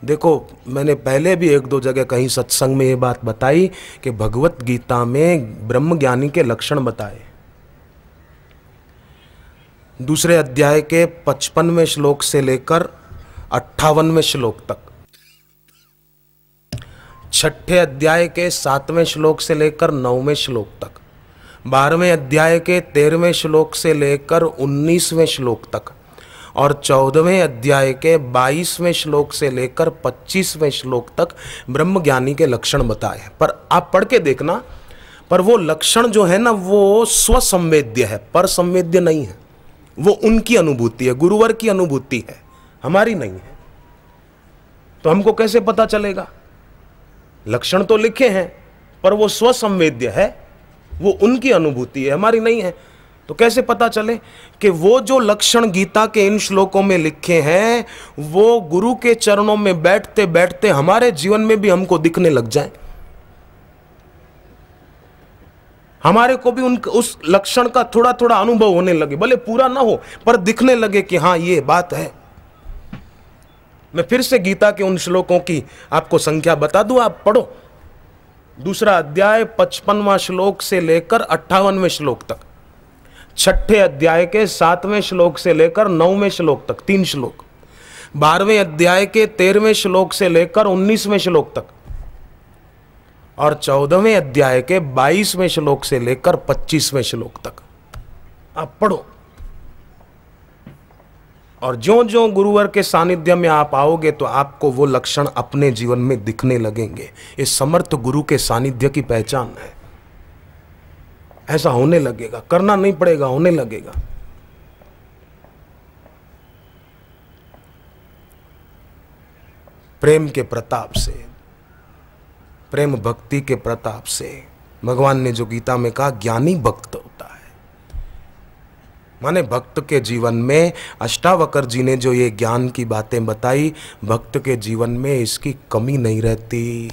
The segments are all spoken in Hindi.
देखो, मैंने पहले भी एक दो जगह कहीं सत्संग में ये बात बताई कि भगवत गीता में ब्रह्म ज्ञानी के लक्षण बताए। दूसरे अध्याय के 55वें श्लोक से लेकर 58वें श्लोक तक, छठे अध्याय के 7वें श्लोक से लेकर 9वें श्लोक तक, 12वें अध्याय के 13वें श्लोक से लेकर 19वें श्लोक तक और 14वें अध्याय के 22वें श्लोक से लेकर 25वें श्लोक तक ब्रह्म ज्ञानी के लक्षण बताए। पर आप पढ़ के देखना, पर वो लक्षण जो है ना वो स्वसंवेद्य है, पर संवेद्य नहीं है। वो उनकी अनुभूति है, गुरुवर की अनुभूति है, हमारी नहीं है। तो हमको कैसे पता चलेगा? लक्षण तो लिखे हैं पर वो स्वसंवेद्य है, वो उनकी अनुभूति है, हमारी नहीं है। तो कैसे पता चले कि वो जो लक्षण गीता के इन श्लोकों में लिखे हैं वो गुरु के चरणों में बैठते बैठते हमारे जीवन में भी हमको दिखने लग जाए, हमारे को भी उस लक्षण का थोड़ा थोड़ा अनुभव होने लगे, भले पूरा ना हो पर दिखने लगे कि हाँ ये बात है। मैं फिर से गीता के उन श्लोकों की आपको संख्या बता दूं, आप पढ़ो। दूसरा अध्याय 55वां श्लोक से लेकर 58वें श्लोक तक, छठे अध्याय के 7वें श्लोक से लेकर 9वें श्लोक तक 3 श्लोक, 12वें अध्याय के 13वें श्लोक से लेकर 19वें श्लोक तक और 14वें अध्याय के 22वें श्लोक से लेकर 25वें श्लोक तक आप पढ़ो। और ज्यों ज्यों गुरुवर के सानिध्य में आप आओगे तो आपको वो लक्षण अपने जीवन में दिखने लगेंगे। ये समर्थ गुरु के सानिध्य की पहचान है। ऐसा होने लगेगा, करना नहीं पड़ेगा, होने लगेगा। प्रेम के प्रताप से, प्रेम भक्ति के प्रताप से भगवान ने जो गीता में कहा ज्ञानी भक्त होता है, माने भक्त के जीवन में, अष्टावकर जी ने जो ये ज्ञान की बातें बताई, भक्त के जीवन में इसकी कमी नहीं रहती,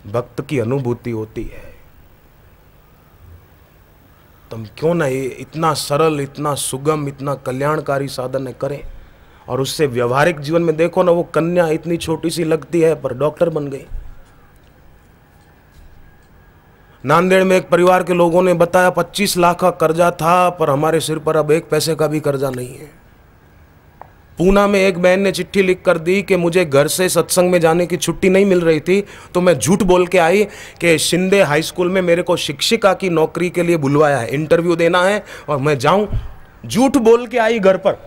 भक्त की अनुभूति होती है। तुम क्यों ना ये इतना सरल, इतना सुगम, इतना कल्याणकारी साधन करें और उससे व्यवहारिक जीवन में देखो ना, वो कन्या इतनी छोटी सी लगती है पर डॉक्टर बन गई। नांदेड़ में एक परिवार के लोगों ने बताया 25 लाख का कर्जा था पर हमारे सिर पर अब 1 पैसे का भी कर्जा नहीं है। पूना में एक बहन ने चिट्ठी लिख कर दी कि मुझे घर से सत्संग में जाने की छुट्टी नहीं मिल रही थी तो मैं झूठ बोल के आई कि शिंदे हाई स्कूल में मेरे को शिक्षिका की नौकरी के लिए बुलवाया है, इंटरव्यू देना है और मैं जाऊं। झूठ बोल के आई घर पर।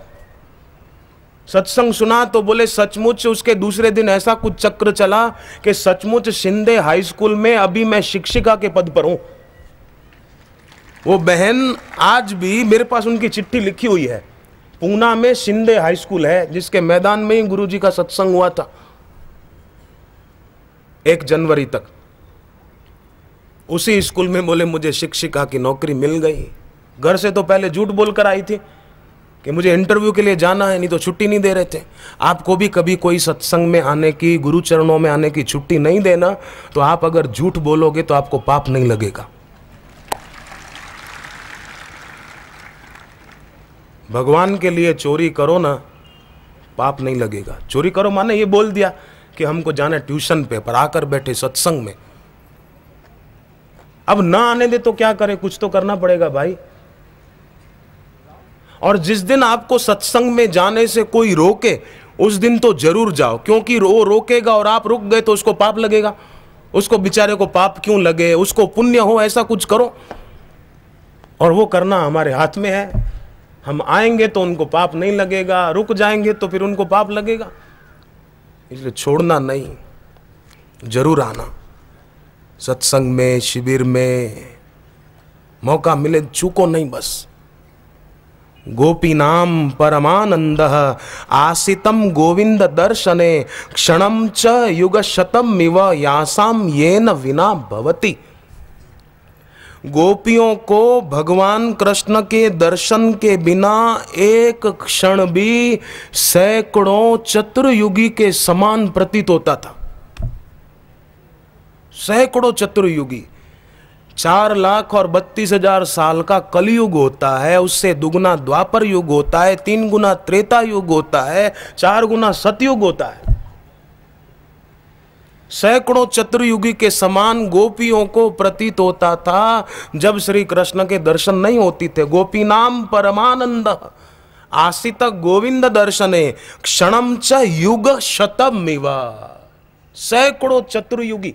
सत्संग सुना तो बोले सचमुच उसके दूसरे दिन ऐसा कुछ चक्र चला कि सचमुच शिंदे हाई स्कूल में अभी मैं शिक्षिका के पद पर हूं। वो बहन आज भी मेरे पास उनकी चिट्ठी लिखी हुई है। पूना में शिंदे हाई स्कूल है जिसके मैदान में ही गुरुजी का सत्संग हुआ था 1 जनवरी तक। उसी स्कूल में बोले मुझे शिक्षिका की नौकरी मिल गई। घर से तो पहले झूठ बोलकर आई थी कि मुझे इंटरव्यू के लिए जाना है, नहीं तो छुट्टी नहीं दे रहे थे। आपको भी कभी कोई सत्संग में आने की, गुरु चरणों में आने की छुट्टी नहीं देना तो आप अगर झूठ बोलोगे तो आपको पाप नहीं लगेगा। भगवान के लिए चोरी करो ना, पाप नहीं लगेगा। चोरी करो माने ये बोल दिया कि हमको जाना ट्यूशन पे, पर आकर बैठे सत्संग में। अब ना आने दे तो क्या करे, कुछ तो करना पड़ेगा भाई। और जिस दिन आपको सत्संग में जाने से कोई रोके उस दिन तो जरूर जाओ, क्योंकि वो रोकेगा और आप रुक गए तो उसको पाप लगेगा। उसको बेचारे को पाप क्यों लगे, उसको पुण्य हो, ऐसा कुछ करो। और वो करना हमारे हाथ में है। हम आएंगे तो उनको पाप नहीं लगेगा, रुक जाएंगे तो फिर उनको पाप लगेगा। इसलिए छोड़ना नहीं, जरूर आना सत्संग में, शिविर में। मौका मिले चूको नहीं बस। गोपीनाम परमानंदः आसितम गोविंद दर्शने क्षणम च युगशतम इव यासाम येन विना भवति। गोपियों को भगवान कृष्ण के दर्शन के बिना एक क्षण भी सैकड़ों चतुर्युगी के समान प्रतीत होता था। सैकड़ों चतुर्युगी, 4,32,000 साल का कलयुग होता है, उससे दुगुना द्वापर युग होता है, 3 गुना त्रेता युग होता है, 4 गुना सतयुग होता है। सैकड़ों चतुर्युगी के समान गोपियों को प्रतीत होता था जब श्री कृष्ण के दर्शन नहीं होती थे। गोपी नाम परमानंद आसित गोविंद दर्शने क्षणम च युग शतम इवा। सैकड़ों चतुर्युगी,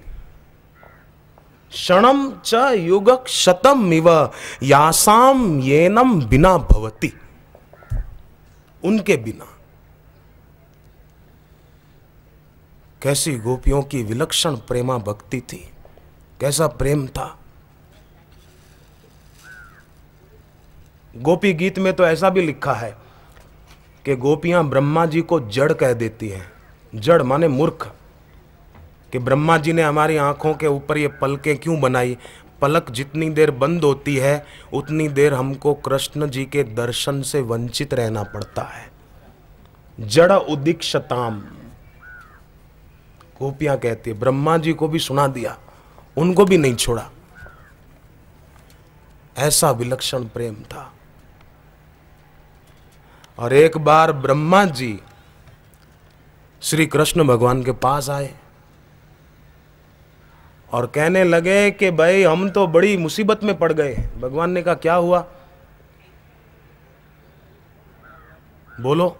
क्षणम च युग शतम इव यासाम येनम बिना भवति, उनके बिना। कैसी गोपियों की विलक्षण प्रेमा भक्ति थी, कैसा प्रेम था। गोपी गीत में तो ऐसा भी लिखा है कि गोपियां ब्रह्मा जी को जड़ कह देती हैं। जड़ माने मूर्ख, कि ब्रह्मा जी ने हमारी आंखों के ऊपर ये पलकें क्यों बनाई। पलक जितनी देर बंद होती है उतनी देर हमको कृष्ण जी के दर्शन से वंचित रहना पड़ता है। जड़ उदीक्षताम, गोपियां कहती है। ब्रह्मा जी को भी सुना दिया, उनको भी नहीं छोड़ा। ऐसा विलक्षण प्रेम था। और एक बार ब्रह्मा जी श्री कृष्ण भगवान के पास आए और कहने लगे कि भाई हम तो बड़ी मुसीबत में पड़ गए। भगवान ने कहा क्या हुआ, बोलो।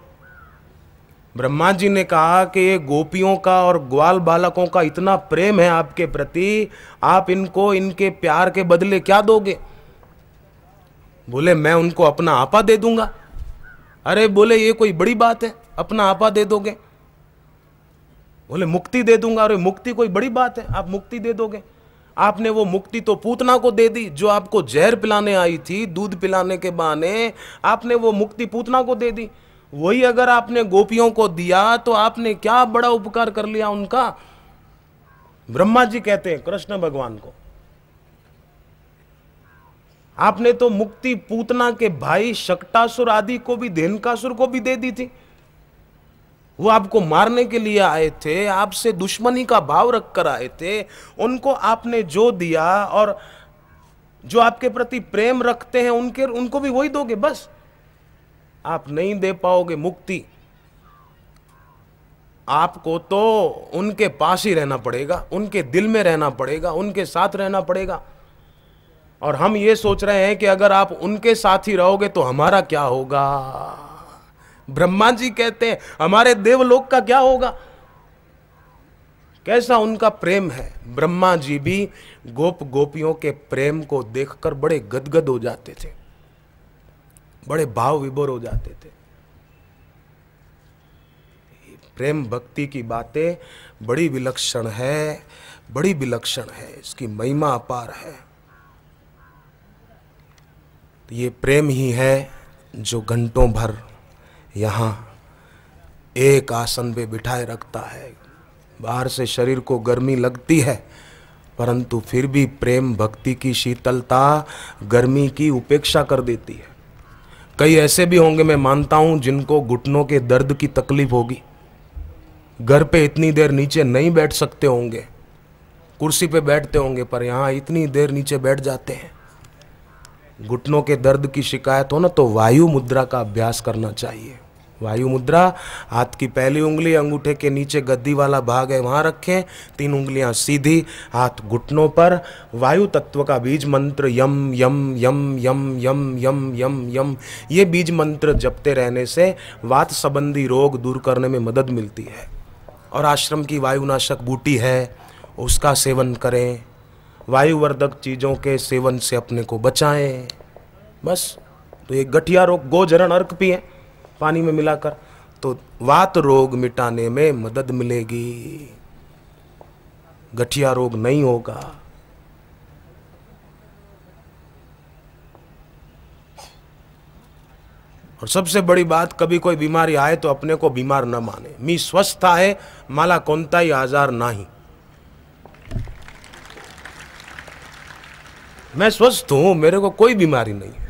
ब्रह्मा जी ने कहा कि ये गोपियों का और ग्वाल बालकों का इतना प्रेम है आपके प्रति, आप इनको इनके प्यार के बदले क्या दोगे। बोले मैं उनको अपना आपा दे दूंगा। अरे बोले ये कोई बड़ी बात है, अपना आपा दे दोगे। बोले मुक्ति दे दूंगा। अरे मुक्ति कोई बड़ी बात है, आप मुक्ति दे दोगे। आपने वो मुक्ति तो पूतना को दे दी, जो आपको जहर पिलाने आई थी, दूध पिलाने के बहाने आपने वो मुक्ति पूतना को दे दी। वही अगर आपने गोपियों को दिया तो आपने क्या बड़ा उपकार कर लिया उनका। ब्रह्मा जी कहते हैं कृष्ण भगवान को, आपने तो मुक्ति पूतना के भाई शक्टासुर आदि को भी, धेनुकासुर को भी दे दी थी। वो आपको मारने के लिए आए थे, आपसे दुश्मनी का भाव रखकर आए थे। उनको आपने जो दिया और जो आपके प्रति प्रेम रखते हैं उनको भी वही दोगे। बस आप नहीं दे पाओगे मुक्ति। आपको तो उनके पास ही रहना पड़ेगा, उनके दिल में रहना पड़ेगा, उनके साथ रहना पड़ेगा। और हम ये सोच रहे हैं कि अगर आप उनके साथ ही रहोगे तो हमारा क्या होगा। ब्रह्मा जी कहते हैं हमारे देवलोक का क्या होगा। कैसा उनका प्रेम है। ब्रह्मा जी भी गोप गोपियों के प्रेम को देखकर बड़े गदगद हो जाते थे, बड़े भाव विभोर हो जाते थे। प्रेम भक्ति की बातें बड़ी विलक्षण है, बड़ी विलक्षण है, इसकी महिमा अपार है। तो ये प्रेम ही है जो घंटों भर यहाँ एक आसन पे बिठाए रखता है। बाहर से शरीर को गर्मी लगती है, परंतु फिर भी प्रेम भक्ति की शीतलता गर्मी की उपेक्षा कर देती है। कई ऐसे भी होंगे, मैं मानता हूँ, जिनको घुटनों के दर्द की तकलीफ होगी, घर पे इतनी देर नीचे नहीं बैठ सकते होंगे, कुर्सी पे बैठते होंगे, पर यहाँ इतनी देर नीचे बैठ जाते हैं। घुटनों के दर्द की शिकायत हो ना तो वायु मुद्रा का अभ्यास करना चाहिए। वायु मुद्रा, हाथ की पहली उंगली अंगूठे के नीचे गद्दी वाला भाग है वहाँ रखें, 3 उंगलियां सीधी, हाथ घुटनों पर। वायु तत्व का बीज मंत्र यम यम यम यम यम यम यम यम, ये बीज मंत्र जपते रहने से वात संबंधी रोग दूर करने में मदद मिलती है। और आश्रम की वायुनाशक बूटी है, उसका सेवन करें। वायुवर्धक चीज़ों के सेवन से अपने को बचाएं। बस तो ये गठिया रोग, गोजरण अर्क पिए पानी में मिलाकर, तो वात रोग मिटाने में मदद मिलेगी, गठिया रोग नहीं होगा। और सबसे बड़ी बात, कभी कोई बीमारी आए तो अपने को बीमार न माने। मी स्वस्थ आहे, मला कोणताही आजार नाही। मैं स्वस्थ हूं, मेरे को कोई बीमारी नहीं है।